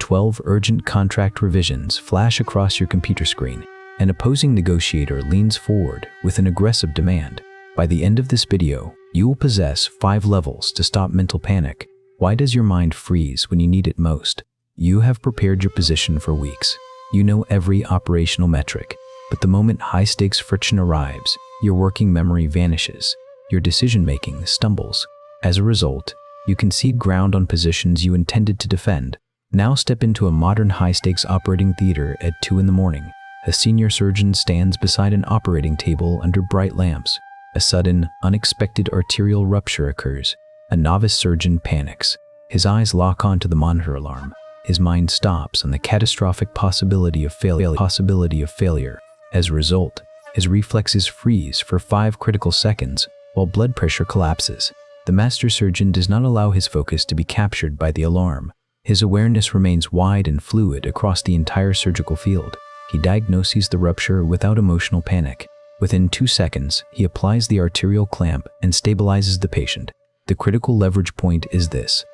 12 urgent contract revisions flash across your computer screen. An opposing negotiator leans forward with an aggressive demand. By the end of this video, you will possess 5 levels to stop mental panic. Why does your mind freeze when you need it most? You have prepared your position for weeks. You know every operational metric, but the moment high-stakes friction arrives, your working memory vanishes. Your decision-making stumbles. As a result, you concede ground on positions you intended to defend. Now step into a modern high-stakes operating theater at 2 in the morning. A senior surgeon stands beside an operating table under bright lamps. A sudden, unexpected arterial rupture occurs. A novice surgeon panics. His eyes lock onto the monitor alarm. His mind stops on the catastrophic possibility of failure. As a result, his reflexes freeze for 5 critical seconds while blood pressure collapses. The master surgeon does not allow his focus to be captured by the alarm. His awareness remains wide and fluid across the entire surgical field. He diagnoses the rupture without emotional panic. Within 2 seconds, he applies the arterial clamp and stabilizes the patient. The critical leverage point is this: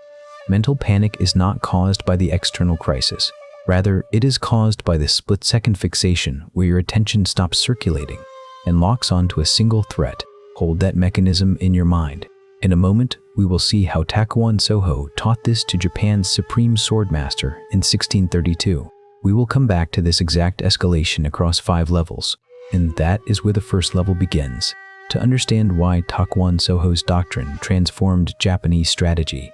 mental panic is not caused by the external crisis. Rather, it is caused by the split-second fixation where your attention stops circulating and locks onto a single threat. Hold that mechanism in your mind. In a moment, we will see how Takuan Soho taught this to Japan's supreme swordmaster in 1632. We will come back to this exact escalation across 5 levels, and that is where the first level begins. To understand why Takuan Soho's doctrine transformed Japanese strategy,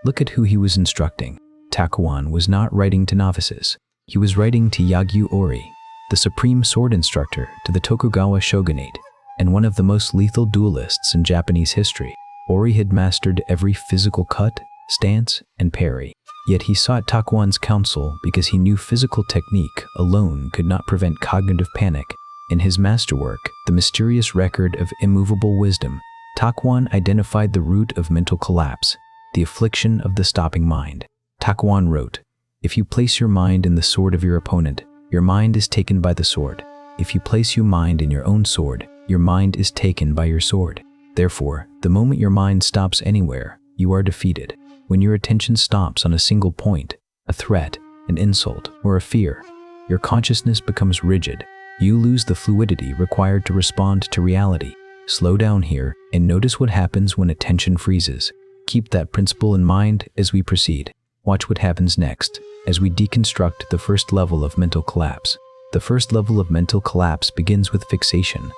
look at who he was instructing. Takuan was not writing to novices. He was writing to Yagyu Ori, the supreme sword instructor to the Tokugawa shogunate, and one of the most lethal duelists in Japanese history. Ori had mastered every physical cut, stance, and parry. Yet he sought Takuan's counsel because he knew physical technique alone could not prevent cognitive panic. In his masterwork, The Mysterious Record of Immovable Wisdom, Takuan identified the root of mental collapse, the affliction of the stopping mind. Takuan wrote, "If you place your mind in the sword of your opponent, your mind is taken by the sword. If you place your mind in your own sword, your mind is taken by your sword. Therefore, the moment your mind stops anywhere, you are defeated. When your attention stops on a single point, a threat, an insult, or a fear, your consciousness becomes rigid. You lose the fluidity required to respond to reality. Slow down here and notice what happens when attention freezes. Keep that principle in mind as we proceed. Watch what happens next as we deconstruct the first level of mental collapse. The first level of mental collapse begins with fixation.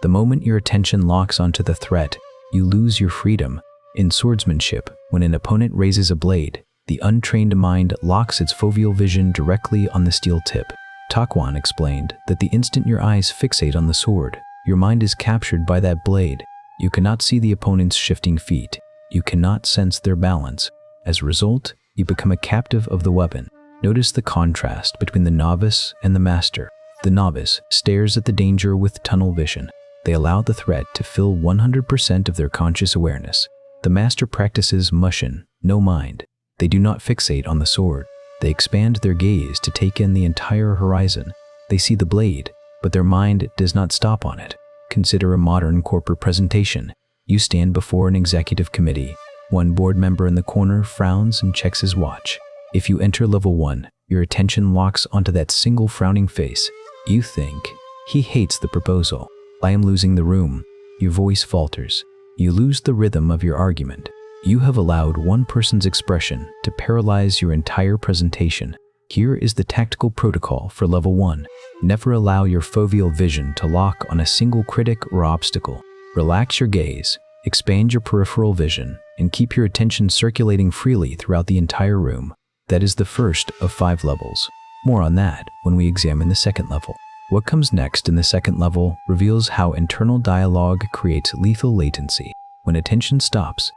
The moment your attention locks onto the threat, you lose your freedom. In swordsmanship, when an opponent raises a blade, the untrained mind locks its foveal vision directly on the steel tip. Takuan explained that the instant your eyes fixate on the sword, your mind is captured by that blade. You cannot see the opponent's shifting feet. You cannot sense their balance. As a result, you become a captive of the weapon. Notice the contrast between the novice and the master. The novice stares at the danger with tunnel vision. They allow the threat to fill 100% of their conscious awareness. The master practices mushin, no mind. They do not fixate on the sword. They expand their gaze to take in the entire horizon. They see the blade, but their mind does not stop on it. Consider a modern corporate presentation. You stand before an executive committee. One board member in the corner frowns and checks his watch. If you enter level 1, your attention locks onto that single frowning face. You think, he hates the proposal. I am losing the room. Your voice falters. You lose the rhythm of your argument. You have allowed one person's expression to paralyze your entire presentation. Here is the tactical protocol for level 1. Never allow your foveal vision to lock on a single critic or obstacle. Relax your gaze, expand your peripheral vision, and keep your attention circulating freely throughout the entire room. That is the first of 5 levels. More on that when we examine the second level. What comes next in the second level reveals how internal dialogue creates lethal latency. When attention stops,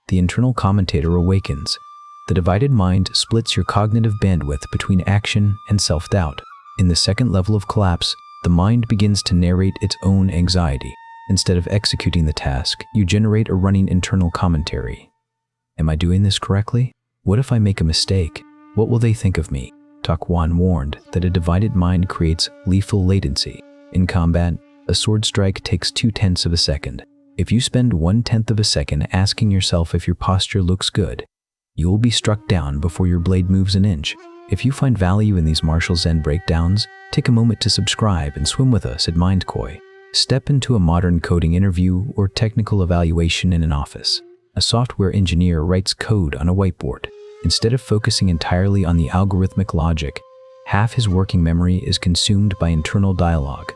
the internal commentator awakens. The divided mind splits your cognitive bandwidth between action and self-doubt. In the second level of collapse, the mind begins to narrate its own anxiety. Instead of executing the task, you generate a running internal commentary. Am I doing this correctly? What if I make a mistake? What will they think of me? Takuan warned that a divided mind creates lethal latency. In combat, a sword strike takes 0.2 of a second. If you spend 1/10 of a second asking yourself if your posture looks good, you will be struck down before your blade moves an inch. If you find value in these martial Zen breakdowns, take a moment to subscribe and swim with us at MindKoi. Step into a modern coding interview or technical evaluation in an office. A software engineer writes code on a whiteboard. Instead of focusing entirely on the algorithmic logic, half his working memory is consumed by internal dialogue.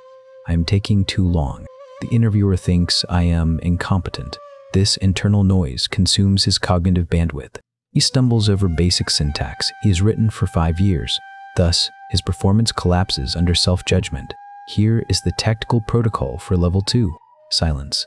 I am taking too long. The interviewer thinks I am incompetent. This internal noise consumes his cognitive bandwidth. He stumbles over basic syntax he has written for 5 years. Thus, his performance collapses under self-judgment. Here is the tactical protocol for level 2, silence.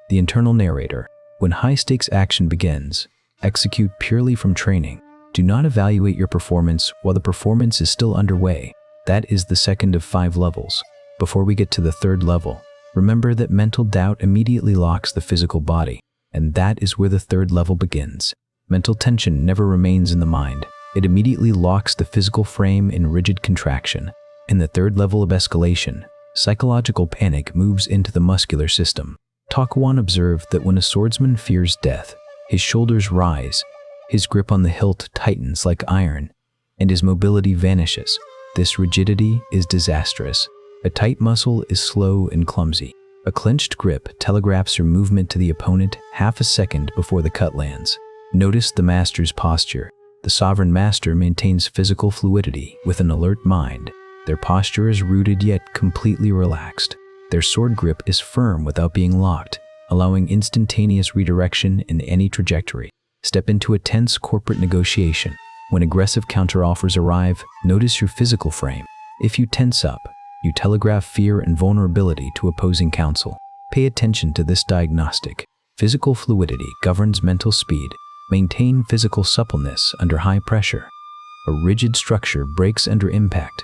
The internal narrator. When high-stakes action begins, execute purely from training. Do not evaluate your performance while the performance is still underway. That is the second of 5 levels. Before we get to the third level, remember that mental doubt immediately locks the physical body, and that is where the third level begins. Mental tension never remains in the mind. It immediately locks the physical frame in rigid contraction. In the third level of escalation, psychological panic moves into the muscular system. Takuan observed that when a swordsman fears death, his shoulders rise, his grip on the hilt tightens like iron, and his mobility vanishes. This rigidity is disastrous. A tight muscle is slow and clumsy. A clenched grip telegraphs your movement to the opponent half a second before the cut lands. Notice the master's posture. The sovereign master maintains physical fluidity with an alert mind. Their posture is rooted yet completely relaxed. Their sword grip is firm without being locked, allowing instantaneous redirection in any trajectory. Step into a tense corporate negotiation. When aggressive counteroffers arrive, notice your physical frame. If you tense up, you telegraph fear and vulnerability to opposing counsel. Pay attention to this diagnostic. Physical fluidity governs mental speed. Maintain physical suppleness under high pressure. A rigid structure breaks under impact,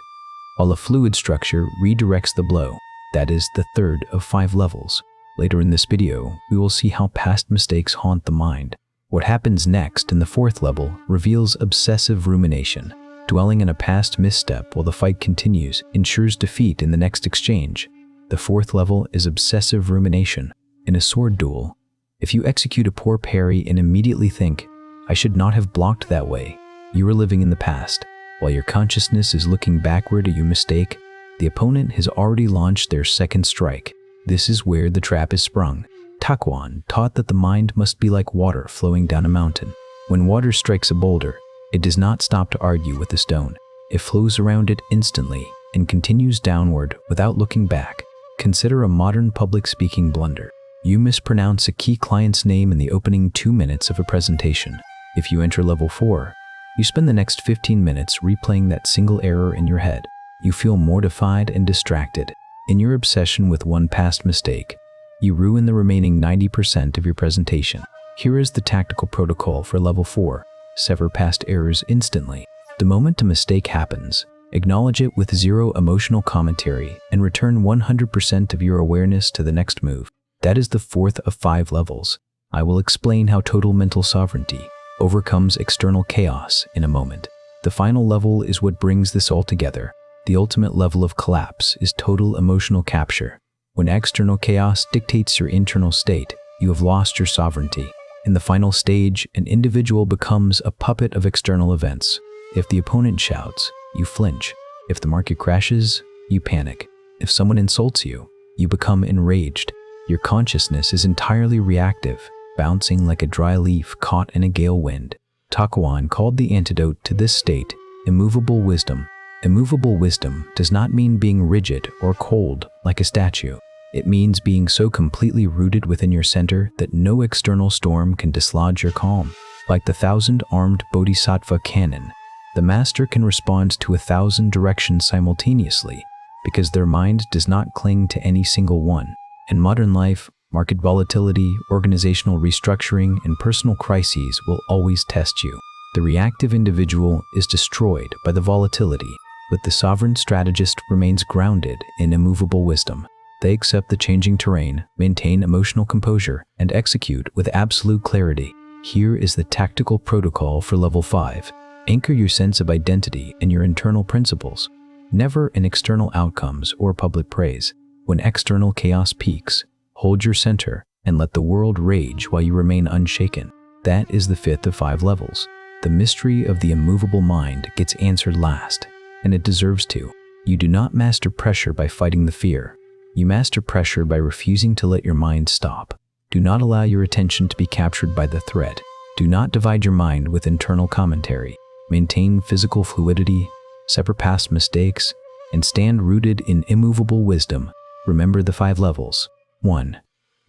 while a fluid structure redirects the blow. That is the third of 5 levels. Later in this video, we will see how past mistakes haunt the mind. What happens next in the 4th level reveals obsessive rumination. Dwelling in a past misstep while the fight continues ensures defeat in the next exchange. The 4th level is obsessive rumination. In a sword duel, if you execute a poor parry and immediately think, I should not have blocked that way, you are living in the past. While your consciousness is looking backward at your mistake, the opponent has already launched their second strike. This is where the trap is sprung. Takuan taught that the mind must be like water flowing down a mountain. When water strikes a boulder, it does not stop to argue with the stone. It flows around it instantly and continues downward without looking back. Consider a modern public speaking blunder. You mispronounce a key client's name in the opening 2 minutes of a presentation. If you enter level 4, you spend the next 15 minutes replaying that single error in your head. You feel mortified and distracted. In your obsession with one past mistake, you ruin the remaining 90% of your presentation. Here is the tactical protocol for level 4. Sever past errors instantly. The moment a mistake happens, acknowledge it with zero emotional commentary and return 100% of your awareness to the next move. That is the 4th of 5 levels. I will explain how total mental sovereignty overcomes external chaos in a moment. The final level is what brings this all together. The ultimate level of collapse is total emotional capture. When external chaos dictates your internal state, you have lost your sovereignty. In the final stage, an individual becomes a puppet of external events. If the opponent shouts, you flinch. If the market crashes, you panic. If someone insults you, you become enraged. Your consciousness is entirely reactive, bouncing like a dry leaf caught in a gale wind. Takuan called the antidote to this state immovable wisdom. Immovable wisdom does not mean being rigid or cold like a statue. It means being so completely rooted within your center that no external storm can dislodge your calm. Like the 1,000-armed bodhisattva cannon, the master can respond to 1,000 directions simultaneously because their mind does not cling to any single one. In modern life, market volatility, organizational restructuring, and personal crises will always test you. The reactive individual is destroyed by the volatility, but the sovereign strategist remains grounded in immovable wisdom. They accept the changing terrain, maintain emotional composure, and execute with absolute clarity. Here is the tactical protocol for level 5. Anchor your sense of identity in your internal principles, never in external outcomes or public praise. When external chaos peaks, hold your center and let the world rage while you remain unshaken. That is the 5th of 5 levels. The mystery of the immovable mind gets answered last, and it deserves to. You do not master pressure by fighting the fear. You master pressure by refusing to let your mind stop. Do not allow your attention to be captured by the threat. Do not divide your mind with internal commentary. Maintain physical fluidity, sever past mistakes, and stand rooted in immovable wisdom. Remember the 5 levels. 1.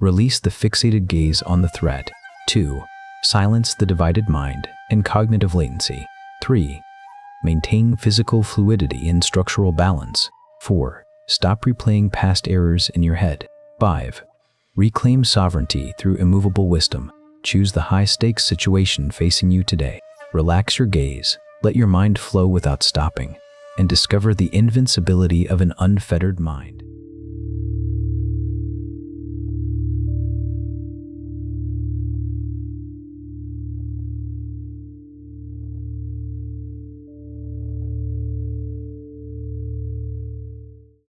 Release the fixated gaze on the threat. 2. Silence the divided mind and cognitive latency. 3. Maintain physical fluidity and structural balance. 4. Stop replaying past errors in your head. 5. Reclaim sovereignty through immovable wisdom. Choose the high-stakes situation facing you today. Relax your gaze, let your mind flow without stopping, and discover the invincibility of an unfettered mind.